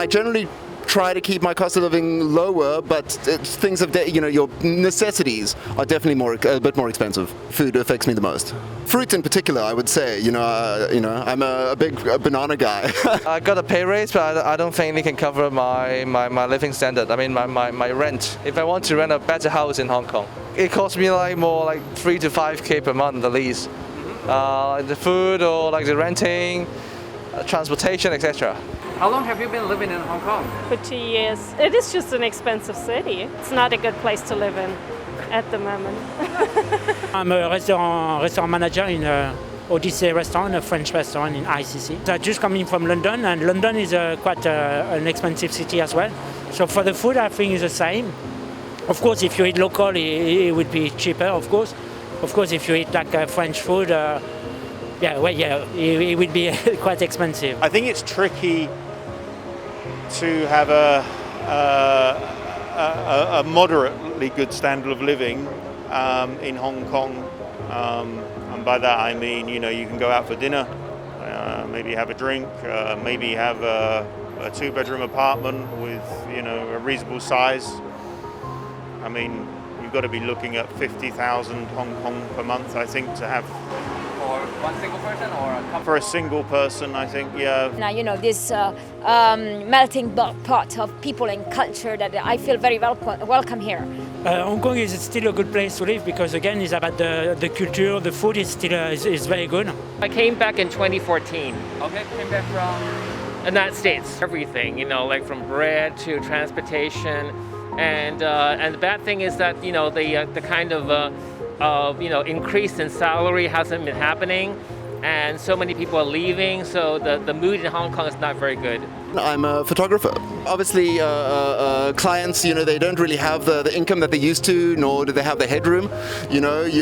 I generally try to keep my cost of living lower, but things of your necessities are definitely a bit more expensive. Food affects me the most. Fruit in particular, I would say. I'm a big banana guy. I got a pay raise, but I don't think it can cover my living standard. I mean, my rent. If I want to rent a better house in Hong Kong, it costs me more like 3 to 5K per month at least. The food or like the renting, transportation, etc. How long have you been living in Hong Kong? For 2 years. It is just an expensive city. It's not a good place to live in at the moment. I'm a restaurant manager in Odyssey restaurant, a French restaurant in ICC. I'm just coming from London, and London is quite an expensive city as well. So for the food, I think it's the same. Of course, if you eat local, it would be cheaper, of course. Of course, if you eat like French food, it would be quite expensive. I think it's tricky to have a moderately good standard of living in Hong Kong, and by that I mean you can go out for dinner, maybe have a drink, maybe have a 2-bedroom apartment with a reasonable size. I mean, you've got to be looking at 50,000 Hong Kong per month, I think, to have. For one single person or a couple? For a single person, I think, yeah. Now, this melting pot of people and culture that I feel very welcome here. Hong Kong is still a good place to live because, again, it's about the culture, the food is still is very good. I came back in 2014. Okay, came back from The United States. Everything, like from bread to transportation. And the bad thing is that, the kind of increase in salary hasn't been happening, and so many people are leaving, so the mood in Hong Kong is not very good. I'm a photographer. Obviously, clients, they don't really have the income that they used to, nor do they have the headroom.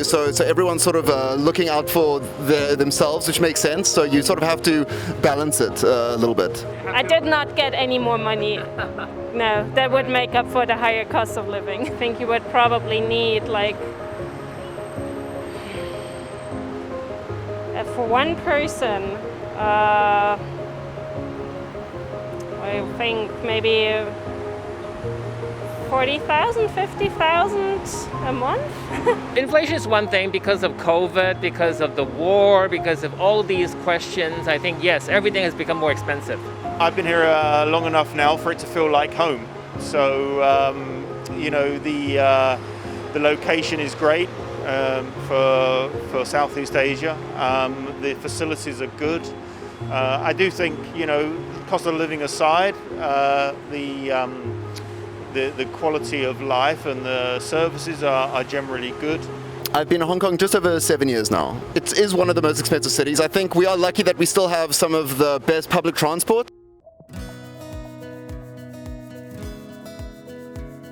So everyone's sort of looking out for themselves, which makes sense. So you sort of have to balance it a little bit. I did not get any more money. No, that would make up for the higher cost of living. I think you would probably need for one person, I think maybe 40,000, 50,000 a month. Inflation is one thing because of COVID, because of the war, because of all these questions. I think, yes, everything has become more expensive. I've been here long enough now for it to feel like home. So, the location is great for Southeast Asia. The facilities are good. I do think, cost of living aside, the quality of life and the services are generally good. I've been in Hong Kong just over 7 years now. It is one of the most expensive cities. I think we are lucky that we still have some of the best public transport.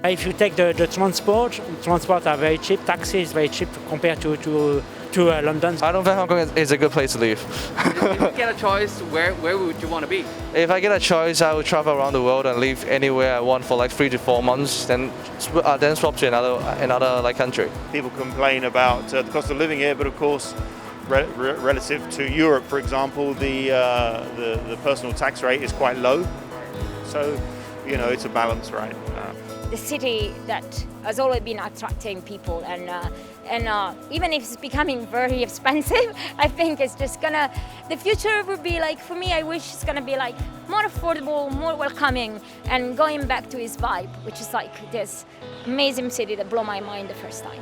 If you take the transport are very cheap. Taxi is very cheap compared to London. I don't think Hong Kong is a good place to live. If you get a choice, where would you want to be? If I get a choice, I would travel around the world and live anywhere I want for like 3 to 4 months, then swap to another country. People complain about the cost of living here, but of course, relative to Europe, for example, the personal tax rate is quite low. So, it's a balance, right? The city that has always been attracting people, and even if it's becoming very expensive, I think it's just the future would be for me, I wish it's gonna be more affordable, more welcoming, and going back to its vibe, which is this amazing city that blew my mind the first time.